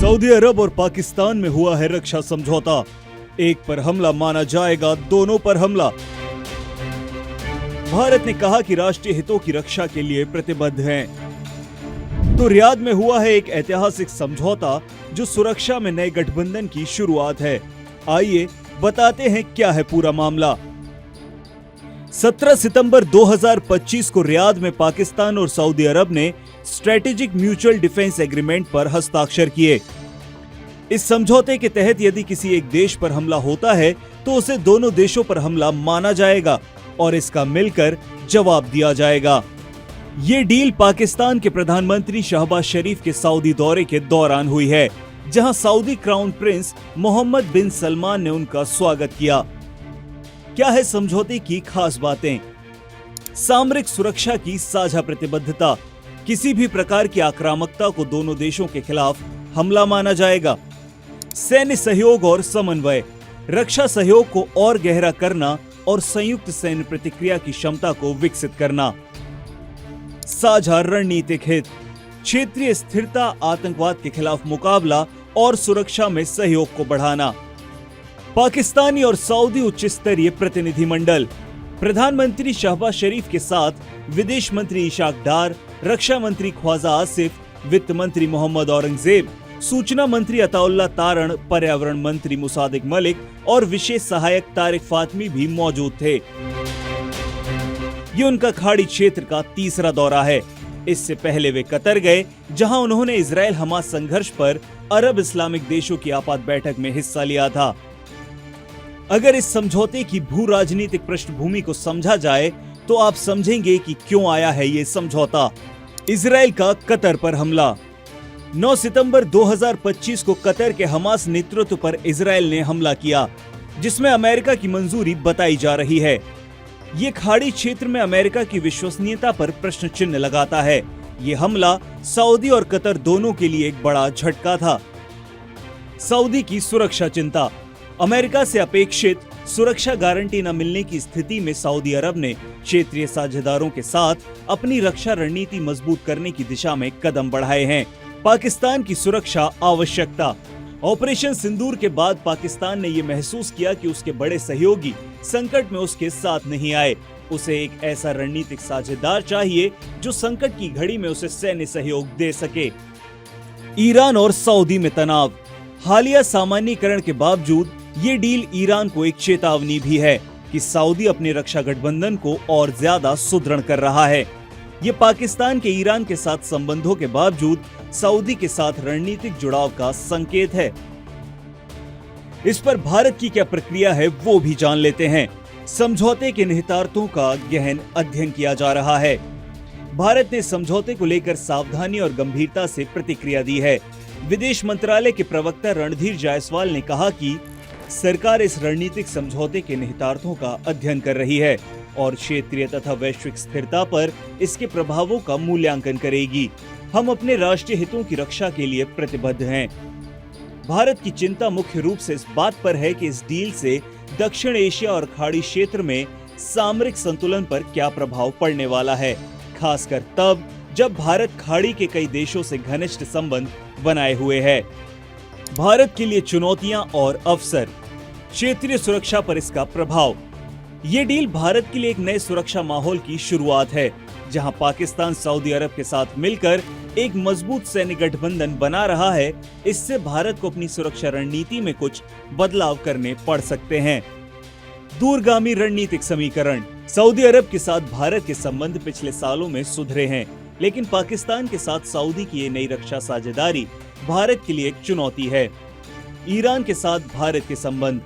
Saudi अरब और पाकिस्तान में हुआ है रक्षा समझौता। एक पर हमला माना जाएगा, दोनों पर हमला। भारत ने कहा कि राष्ट्रीय हितों की रक्षा के लिए प्रतिबद्ध हैं। तो रियाद में हुआ है एक ऐतिहासिक समझौता जो सुरक्षा में नए गठबंधन की शुरुआत है। आइए बताते हैं क्या है पूरा मामला। 17 सितंबर 2025 को रियाद में पाकिस्तान और सऊदी अरब ने स्ट्रेटेजिक म्यूचुअल डिफेंस एग्रीमेंट पर हस्ताक्षर किए। इस समझौते के तहत यदि किसी एक देश पर हमला होता है तो उसे दोनों देशों पर हमला माना जाएगा और इसका मिलकर जवाब दिया जाएगा। ये डील पाकिस्तान के प्रधानमंत्री शहबाज शरीफ के सऊदी दौरे के दौरान हुई है, जहां सऊदी क्राउन प्रिंस मोहम्मद बिन सलमान ने उनका स्वागत किया। क्या है समझौते की खास बातें? सामरिक सुरक्षा की साझा प्रतिबद्धता, किसी भी प्रकार की आक्रामकता को दोनों देशों के खिलाफ हमला माना जाएगा। सैन्य सहयोग और समन्वय, रक्षा सहयोग को और गहरा करना और संयुक्त सैन्य प्रतिक्रिया की क्षमता को विकसित करना। साझा रणनीतिक हित, क्षेत्रीय स्थिरता, आतंकवाद के खिलाफ मुकाबला और सुरक्षा में सहयोग को बढ़ाना। पाकिस्तानी और सऊदी उच्च स्तरीय प्रतिनिधिमंडल, प्रधानमंत्री शहबाज शरीफ के साथ विदेश मंत्री इशाक डार, रक्षा मंत्री ख्वाजा आसिफ, वित्त मंत्री मोहम्मद औरंगजेब, सूचना मंत्री अताउल्लाह तारण, पर्यावरण मंत्री मुसादिक मलिक और विशेष सहायक तारिक फातमी भी मौजूद थे। ये उनका खाड़ी क्षेत्र का तीसरा दौरा है। इससे पहले वे कतर गए, जहां उन्होंने इजराइल हमास संघर्ष पर अरब इस्लामिक देशों की आपात बैठक में हिस्सा लिया था। अगर इस समझौते की भू राजनीतिक पृष्ठभूमि को समझा जाए तो आप समझेंगे कि क्यों आया है ये समझौता। इजराइल का कतर पर हमला। 9 सितंबर 2025 को कतर के हमास नेतृत्व पर इजराइल ने हमला किया, जिसमें अमेरिका की मंजूरी बताई जा रही है। ये खाड़ी क्षेत्र में अमेरिका की विश्वसनीयता पर प्रश्न चिन्ह लगाता है। ये हमला सऊदी और कतर दोनों के लिए एक बड़ा झटका था। सऊदी की सुरक्षा चिंता, अमेरिका से अपेक्षित सुरक्षा गारंटी न मिलने की स्थिति में सऊदी अरब ने क्षेत्रीय साझेदारों के साथ अपनी रक्षा रणनीति मजबूत करने की दिशा में कदम बढ़ाए हैं। पाकिस्तान की सुरक्षा आवश्यकता, ऑपरेशन सिंदूर के बाद पाकिस्तान ने यह महसूस किया कि उसके बड़े सहयोगी संकट में उसके साथ नहीं आए। उसे एक ऐसा रणनीतिक साझेदार चाहिए जो संकट की घड़ी में उसे सैन्य सहयोग दे सके। ईरान और सऊदी में तनाव, हालिया सामान्यीकरण के बावजूद ये डील ईरान को एक चेतावनी भी है कि सऊदी अपने रक्षा गठबंधन को और ज्यादा सुदृढ़ कर रहा है। ये पाकिस्तान के ईरान के साथ संबंधों के बावजूद सऊदी के साथ रणनीतिक जुड़ाव का संकेत है। इस पर भारत की क्या प्रक्रिया है वो भी जान लेते हैं। समझौते के निहितार्थों का गहन अध्ययन किया जा रहा है। भारत ने समझौते को लेकर सावधानी और गंभीरता से प्रतिक्रिया दी है। विदेश मंत्रालय के प्रवक्ता रणधीर जायसवाल ने कहा कि सरकार इस रणनीतिक समझौते के निहितार्थों का अध्ययन कर रही है और क्षेत्रीय तथा वैश्विक स्थिरता पर इसके प्रभावों का मूल्यांकन करेगी। हम अपने राष्ट्रीय हितों की रक्षा के लिए प्रतिबद्ध हैं। भारत की चिंता मुख्य रूप से इस बात पर है कि इस डील से दक्षिण एशिया और खाड़ी क्षेत्र में सामरिक संतुलन पर क्या प्रभाव पड़ने वाला है, खासकर तब जब भारत खाड़ी के कई देशों से घनिष्ठ संबंध बनाए हुए है। भारत के लिए चुनौतियां और अवसर, क्षेत्रीय सुरक्षा पर इसका प्रभाव। ये डील भारत के लिए एक नए सुरक्षा माहौल की शुरुआत है, जहां पाकिस्तान सऊदी अरब के साथ मिलकर एक मजबूत सैन्य गठबंधन बना रहा है। इससे भारत को अपनी सुरक्षा रणनीति में कुछ बदलाव करने पड़ सकते हैं। दूरगामी रणनीतिक समीकरण, सऊदी अरब के साथ भारत के संबंध पिछले सालों में सुधरे हैं, लेकिन पाकिस्तान के साथ सऊदी की ये नई रक्षा साझेदारी भारत के लिए एक चुनौती है। ईरान के साथ भारत के संबंध,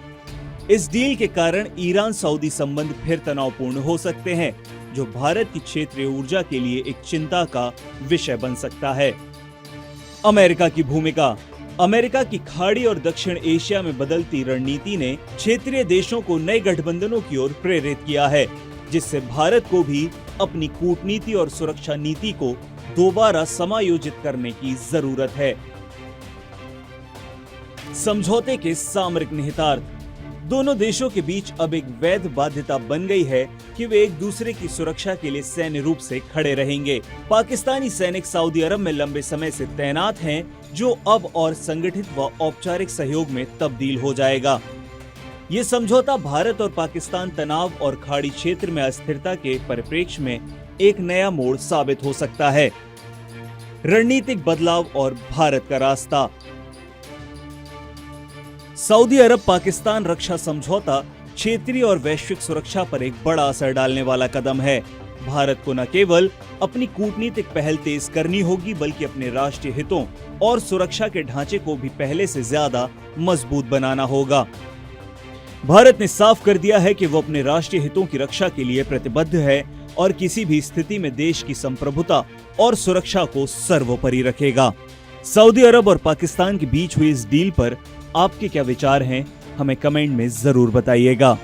इस डील के कारण ईरान सऊदी संबंध फिर तनावपूर्ण हो सकते हैं, जो भारत की क्षेत्रीय ऊर्जा के लिए एक चिंता का विषय बन सकता है। अमेरिका की भूमिका, अमेरिका की खाड़ी और दक्षिण एशिया में बदलती रणनीति ने क्षेत्रीय देशों को नए गठबंधनों की ओर प्रेरित किया है, जिससे भारत को भी अपनी कूटनीति और सुरक्षा नीति को दोबारा समायोजित करने की जरूरत है। समझौते के सामरिक निहितार्थ, दोनों देशों के बीच अब एक वैध बाध्यता बन गई है कि वे एक दूसरे की सुरक्षा के लिए सैन्य रूप से खड़े रहेंगे। पाकिस्तानी सैनिक सऊदी अरब में लंबे समय से तैनात हैं, जो अब और संगठित व औपचारिक सहयोग में तब्दील हो जाएगा। ये समझौता भारत और पाकिस्तान तनाव और खाड़ी क्षेत्र में अस्थिरता के परिप्रेक्ष्य में एक नया मोड़ साबित हो सकता है। रणनीतिक बदलाव और भारत का रास्ता। सऊदी अरब पाकिस्तान रक्षा समझौता क्षेत्रीय और वैश्विक सुरक्षा पर एक बड़ा असर डालने वाला कदम है। भारत को न केवल अपनी कूटनीतिक पहल तेज करनी होगी, बल्कि अपने राष्ट्रीय हितों और सुरक्षा के ढांचे को भी पहले से ज्यादा मजबूत बनाना होगा। भारत ने साफ कर दिया है कि वो अपने राष्ट्रीय हितों की रक्षा के लिए प्रतिबद्ध है और किसी भी स्थिति में देश की संप्रभुता और सुरक्षा को सर्वोपरि रखेगा। सऊदी अरब और पाकिस्तान के बीच हुई इस डील पर आपके क्या विचार हैं? हमें कमेंट में जरूर बताइएगा।